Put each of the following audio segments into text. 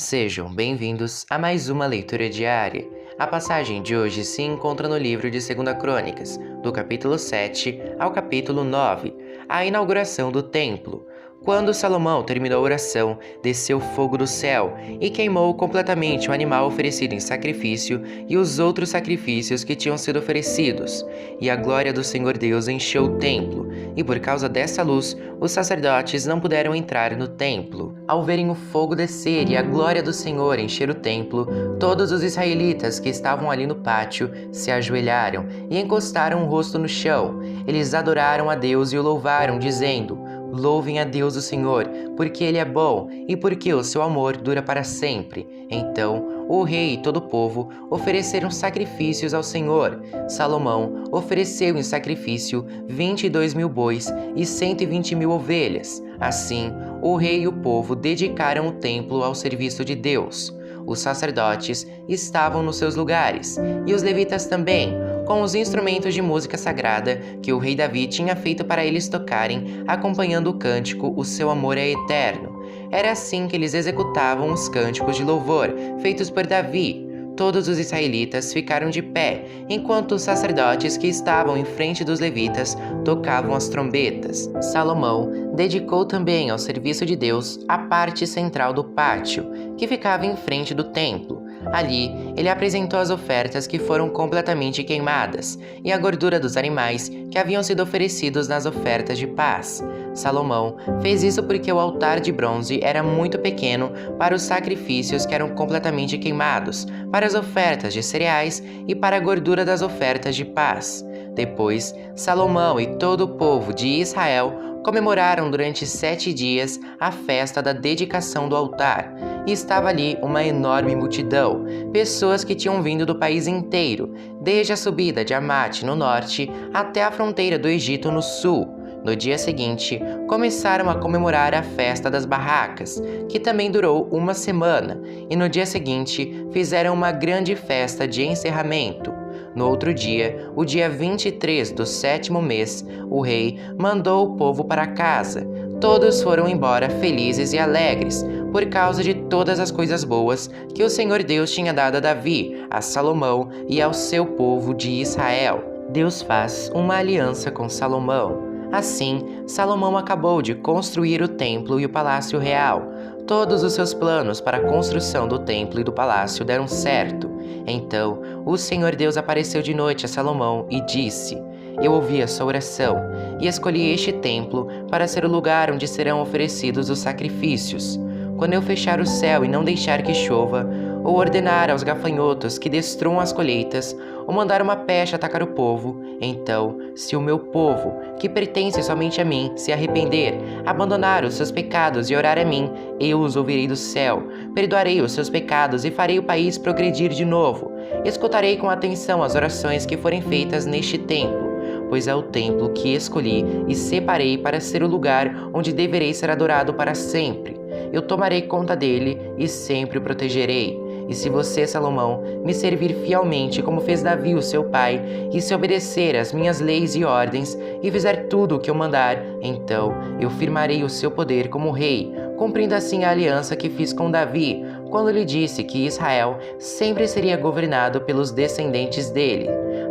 Sejam bem-vindos a mais uma leitura diária. A passagem de hoje se encontra no livro de 2 Crônicas, do capítulo 7 ao capítulo 9, a inauguração do templo. Quando Salomão terminou a oração, desceu fogo do céu e queimou completamente o animal oferecido em sacrifício e os outros sacrifícios que tinham sido oferecidos. E a glória do Senhor Deus encheu o templo, e por causa dessa luz, os sacerdotes não puderam entrar no templo. Ao verem o fogo descer e a glória do Senhor encher o templo, todos os israelitas que estavam ali no pátio se ajoelharam e encostaram o rosto no chão. Eles adoraram a Deus e o louvaram, dizendo: Louvem a Deus o Senhor, porque Ele é bom e porque o seu amor dura para sempre. Então, o rei e todo o povo ofereceram sacrifícios ao Senhor. Salomão ofereceu em sacrifício 22.000 bois e 120.000 ovelhas. Assim, o rei e o povo dedicaram o templo ao serviço de Deus. Os sacerdotes estavam nos seus lugares, e os levitas também, com os instrumentos de música sagrada que o rei Davi tinha feito para eles tocarem, acompanhando o cântico "O seu amor é eterno". Era assim que eles executavam os cânticos de louvor feitos por Davi. Todos os israelitas ficaram de pé, enquanto os sacerdotes que estavam em frente dos levitas tocavam as trombetas. Salomão dedicou também ao serviço de Deus a parte central do pátio, que ficava em frente do templo. Ali, ele apresentou as ofertas que foram completamente queimadas e a gordura dos animais que haviam sido oferecidos nas ofertas de paz. Salomão fez isso porque o altar de bronze era muito pequeno para os sacrifícios que eram completamente queimados, para as ofertas de cereais e para a gordura das ofertas de paz. Depois, Salomão e todo o povo de Israel comemoraram durante 7 dias a festa da dedicação do altar. E estava ali uma enorme multidão, pessoas que tinham vindo do país inteiro, desde a subida de Amate no norte até a fronteira do Egito no sul. No dia seguinte, começaram a comemorar a Festa das Barracas, que também durou uma semana, e no dia seguinte fizeram uma grande festa de encerramento. No outro dia, o dia 23 do 7º mês, o rei mandou o povo para casa. Todos foram embora felizes e alegres, por causa de todas as coisas boas que o Senhor Deus tinha dado a Davi, a Salomão e ao seu povo de Israel. Deus faz uma aliança com Salomão. Assim, Salomão acabou de construir o templo e o palácio real. Todos os seus planos para a construção do templo e do palácio deram certo. Então, o Senhor Deus apareceu de noite a Salomão e disse: Eu ouvi a sua oração e escolhi este templo para ser o lugar onde serão oferecidos os sacrifícios. Quando eu fechar o céu e não deixar que chova, ou ordenar aos gafanhotos que destruam as colheitas, ou mandar uma peste atacar o povo, então, se o meu povo, que pertence somente a mim, se arrepender, abandonar os seus pecados e orar a mim, eu os ouvirei do céu, perdoarei os seus pecados e farei o país progredir de novo. Escutarei com atenção as orações que forem feitas neste templo, pois é o templo que escolhi e separei para ser o lugar onde deverei ser adorado para sempre. Eu tomarei conta dele e sempre o protegerei. E se você, Salomão, me servir fielmente como fez Davi, o seu pai, e se obedecer às minhas leis e ordens, e fizer tudo o que eu mandar, então eu firmarei o seu poder como rei, cumprindo assim a aliança que fiz com Davi, quando lhe disse que Israel sempre seria governado pelos descendentes dele.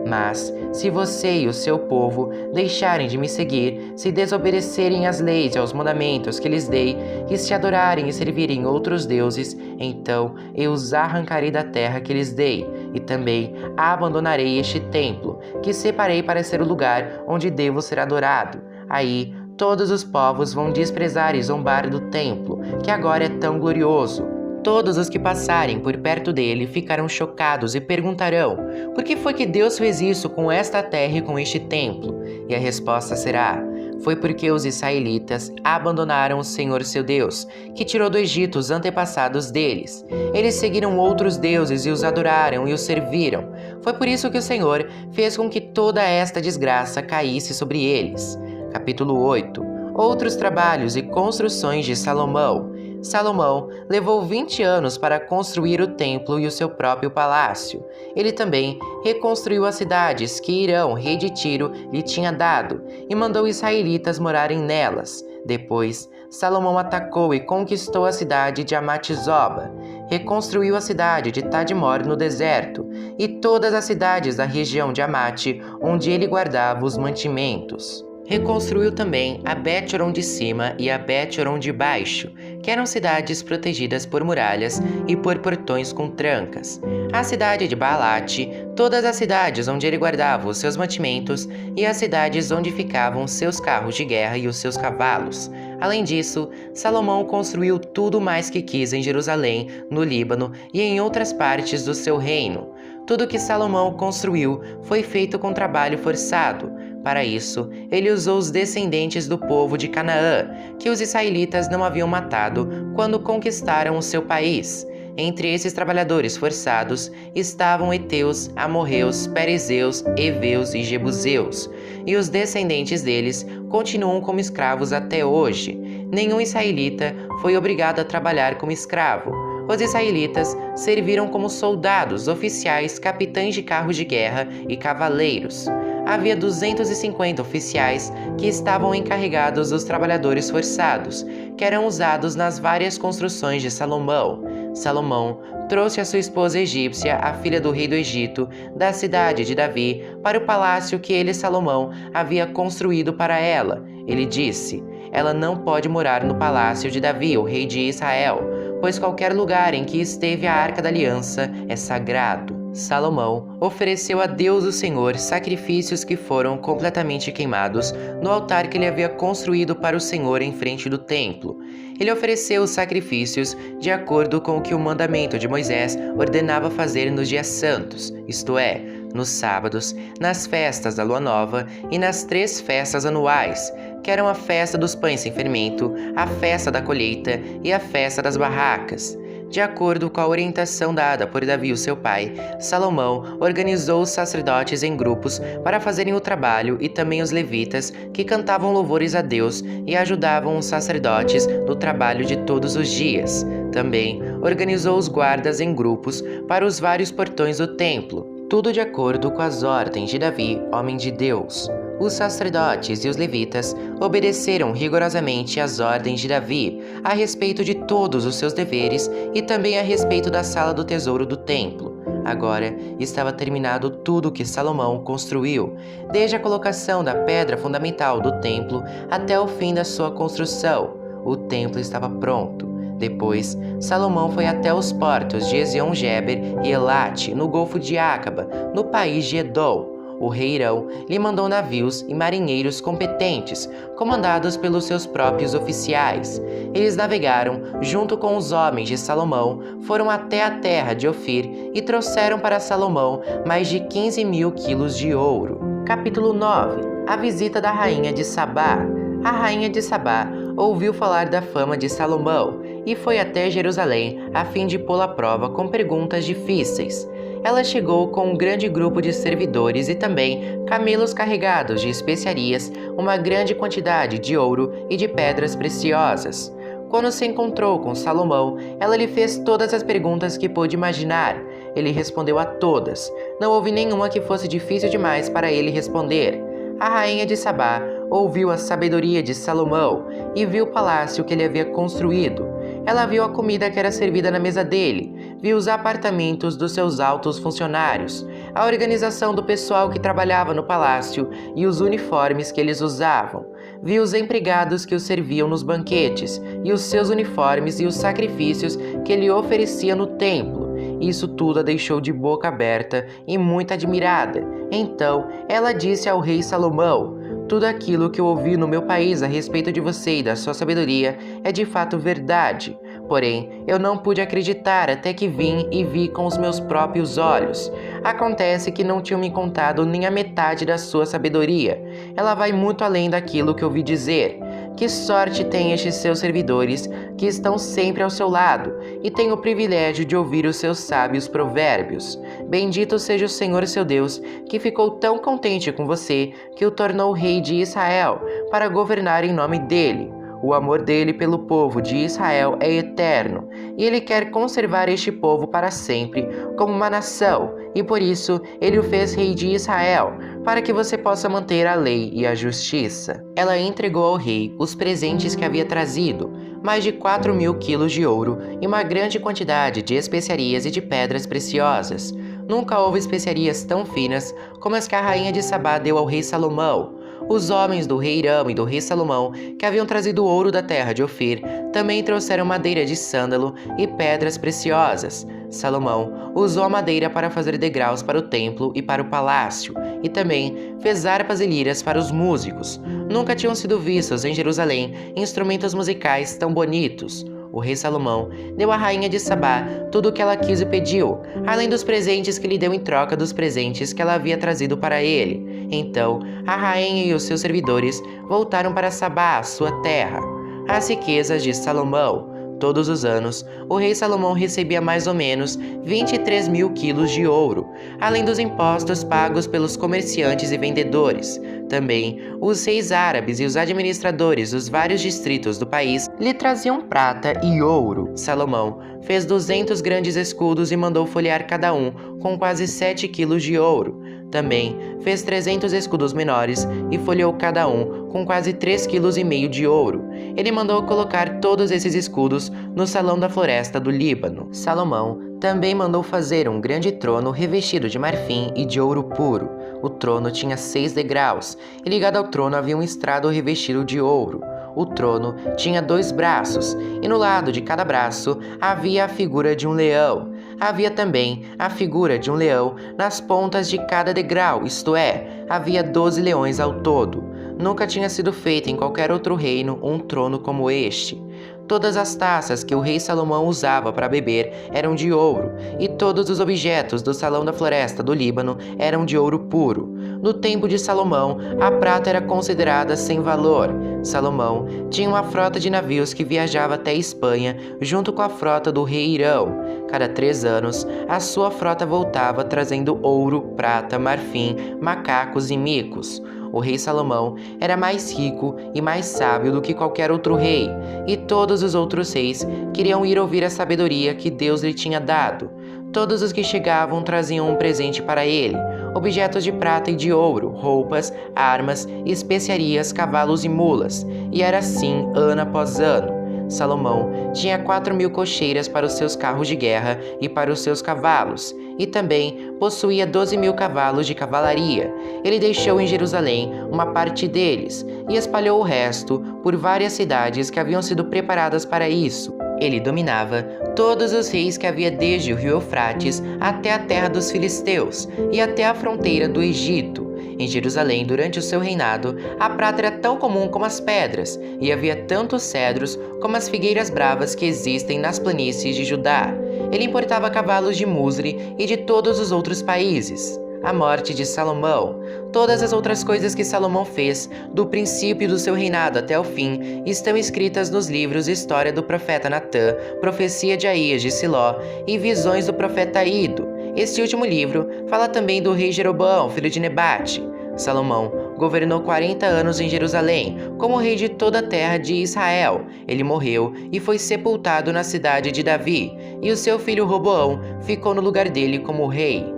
Mas, se você e o seu povo deixarem de me seguir, se desobedecerem às leis e aos mandamentos que lhes dei, e se adorarem e servirem outros deuses, então eu os arrancarei da terra que lhes dei, e também abandonarei este templo, que separei para ser o lugar onde devo ser adorado. Aí, todos os povos vão desprezar e zombar do templo, que agora é tão glorioso. Todos os que passarem por perto dele ficarão chocados e perguntarão: por que foi que Deus fez isso com esta terra e com este templo? E a resposta será: foi porque os israelitas abandonaram o Senhor seu Deus, que tirou do Egito os antepassados deles. Eles seguiram outros deuses e os adoraram e os serviram. Foi por isso que o Senhor fez com que toda esta desgraça caísse sobre eles. Capítulo 8. Outros trabalhos e construções de Salomão. Salomão levou 20 anos para construir o templo e o seu próprio palácio. Ele também reconstruiu as cidades que Hirão, rei de Tiro, lhe tinha dado, e mandou israelitas morarem nelas. Depois, Salomão atacou e conquistou a cidade de Amate-Zoba. reconstruiu a cidade de Tadmor no deserto e todas as cidades da região de Amate, onde ele guardava os mantimentos. Reconstruiu também a Bet-Horon de Cima e a Bet-Horon de Baixo, que eram cidades protegidas por muralhas e por portões com trancas. A cidade de Baalate, todas as cidades onde ele guardava os seus mantimentos e as cidades onde ficavam seus carros de guerra e os seus cavalos. Além disso, Salomão construiu tudo mais que quis em Jerusalém, no Líbano e em outras partes do seu reino. Tudo que Salomão construiu foi feito com trabalho forçado. Para isso, ele usou os descendentes do povo de Canaã, que os israelitas não haviam matado quando conquistaram o seu país. Entre esses trabalhadores forçados estavam heteus, amorreus, perizeus, heveus e jebuseus, e os descendentes deles continuam como escravos até hoje. Nenhum israelita foi obrigado a trabalhar como escravo. Os israelitas serviram como soldados, oficiais, capitães de carros de guerra e cavaleiros. Havia 250 oficiais que estavam encarregados dos trabalhadores forçados, que eram usados nas várias construções de Salomão. Salomão trouxe a sua esposa egípcia, a filha do rei do Egito, da cidade de Davi, para o palácio que ele, Salomão, havia construído para ela. Ele disse: "Ela não pode morar no palácio de Davi, o rei de Israel, pois qualquer lugar em que esteve a Arca da Aliança é sagrado." Salomão ofereceu a Deus o Senhor sacrifícios que foram completamente queimados no altar que ele havia construído para o Senhor em frente do templo. Ele ofereceu os sacrifícios de acordo com o que o mandamento de Moisés ordenava fazer nos dias santos, isto é, nos sábados, nas festas da lua nova e nas 3 festas anuais, que eram a festa dos pães sem fermento, a festa da colheita e a festa das barracas. De acordo com a orientação dada por Davi, o seu pai, Salomão organizou os sacerdotes em grupos para fazerem o trabalho e também os levitas, que cantavam louvores a Deus e ajudavam os sacerdotes no trabalho de todos os dias. Também organizou os guardas em grupos para os vários portões do templo, tudo de acordo com as ordens de Davi, homem de Deus. Os sacerdotes e os levitas obedeceram rigorosamente às ordens de Davi a respeito de todos os seus deveres e também a respeito da sala do tesouro do templo. Agora estava terminado tudo o que Salomão construiu, desde a colocação da pedra fundamental do templo até o fim da sua construção. O templo estava pronto. Depois, Salomão foi até os portos de Ezion-Geber e Elate, no Golfo de Acaba, no país de Edom. O rei Hirão lhe mandou navios e marinheiros competentes, comandados pelos seus próprios oficiais. Eles navegaram junto com os homens de Salomão, foram até a terra de Ofir e trouxeram para Salomão mais de 15.000 quilos de ouro. Capítulo 9. A visita da rainha de Sabá. A rainha de Sabá ouviu falar da fama de Salomão e foi até Jerusalém a fim de pô-lo à prova com perguntas difíceis. Ela chegou com um grande grupo de servidores e também camelos carregados de especiarias, uma grande quantidade de ouro e de pedras preciosas. Quando se encontrou com Salomão, ela lhe fez todas as perguntas que pôde imaginar. Ele respondeu a todas. Não houve nenhuma que fosse difícil demais para ele responder. A rainha de Sabá ouviu a sabedoria de Salomão e viu o palácio que ele havia construído. Ela viu a comida que era servida na mesa dele, viu os apartamentos dos seus altos funcionários, a organização do pessoal que trabalhava no palácio e os uniformes que eles usavam. Viu os empregados que o serviam nos banquetes e os seus uniformes e os sacrifícios que ele oferecia no templo. Isso tudo a deixou de boca aberta e muito admirada. Então ela disse ao rei Salomão: "Tudo aquilo que eu ouvi no meu país a respeito de você e da sua sabedoria é de fato verdade. Porém, eu não pude acreditar até que vim e vi com os meus próprios olhos. Acontece que não tinham me contado nem a metade da sua sabedoria. Ela vai muito além daquilo que ouvi dizer. Que sorte tem estes seus servidores, que estão sempre ao seu lado, e têm o privilégio de ouvir os seus sábios provérbios. Bendito seja o Senhor seu Deus, que ficou tão contente com você, que o tornou rei de Israel, para governar em nome dele. O amor dele pelo povo de Israel é eterno, e ele quer conservar este povo para sempre como uma nação, e por isso ele o fez rei de Israel, para que você possa manter a lei e a justiça. Ela entregou ao rei os presentes que havia trazido, mais de 4.000 quilos de ouro e uma grande quantidade de especiarias e de pedras preciosas. Nunca houve especiarias tão finas como as que a rainha de Sabá deu ao rei Salomão. Os homens do rei Irão e do rei Salomão, que haviam trazido ouro da terra de Ofir, também trouxeram madeira de sândalo e pedras preciosas. Salomão usou a madeira para fazer degraus para o templo e para o palácio, e também fez harpas e liras para os músicos. Nunca tinham sido vistos em Jerusalém instrumentos musicais tão bonitos. O rei Salomão deu à rainha de Sabá tudo o que ela quis e pediu, além dos presentes que lhe deu em troca dos presentes que ela havia trazido para ele. Então, a rainha e os seus servidores voltaram para Sabá, sua terra. As riquezas de Salomão. Todos os anos, o rei Salomão recebia mais ou menos 23.000 quilos de ouro, além dos impostos pagos pelos comerciantes e vendedores. Também, os reis árabes e os administradores dos vários distritos do país lhe traziam prata e ouro. Salomão fez 200 grandes escudos e mandou folhear cada um com quase 7 quilos de ouro. Também fez 300 escudos menores e folheou cada um com quase 3,5 kg de ouro. Ele mandou colocar todos esses escudos no Salão da Floresta do Líbano. Salomão também mandou fazer um grande trono revestido de marfim e de ouro puro. O trono tinha 6 degraus, e ligado ao trono havia um estrado revestido de ouro. O trono tinha 2 braços, e no lado de cada braço havia a figura de um leão. Havia também a figura de um leão nas pontas de cada degrau, isto é, havia 12 leões ao todo. Nunca tinha sido feito em qualquer outro reino um trono como este. Todas as taças que o rei Salomão usava para beber eram de ouro, e todos os objetos do Salão da Floresta do Líbano eram de ouro puro. No tempo de Salomão, a prata era considerada sem valor. Salomão tinha uma frota de navios que viajava até Espanha junto com a frota do rei Irão. Cada 3 anos, a sua frota voltava trazendo ouro, prata, marfim, macacos e micos. O rei Salomão era mais rico e mais sábio do que qualquer outro rei, e todos os outros reis queriam ir ouvir a sabedoria que Deus lhe tinha dado. Todos os que chegavam traziam um presente para ele, objetos de prata e de ouro, roupas, armas, especiarias, cavalos e mulas, e era assim ano após ano. Salomão tinha 4.000 cocheiras para os seus carros de guerra e para os seus cavalos, e também possuía 12.000 cavalos de cavalaria. Ele deixou em Jerusalém uma parte deles e espalhou o resto por várias cidades que haviam sido preparadas para isso. Ele dominava todos os reis que havia desde o rio Eufrates até a terra dos filisteus e até a fronteira do Egito. Em Jerusalém, durante o seu reinado, a prata era tão comum como as pedras, e havia tantos cedros como as figueiras bravas que existem nas planícies de Judá. Ele importava cavalos de Musri e de todos os outros países. A morte de Salomão. Todas as outras coisas que Salomão fez, do princípio do seu reinado até o fim, estão escritas nos livros História do profeta Natã, Profecia de Aías de Siló e Visões do profeta Ido. Este último livro fala também do rei Jeroboão, filho de Nebate. Salomão governou 40 anos em Jerusalém, como rei de toda a terra de Israel. Ele morreu e foi sepultado na cidade de Davi, e o seu filho Roboão ficou no lugar dele como rei.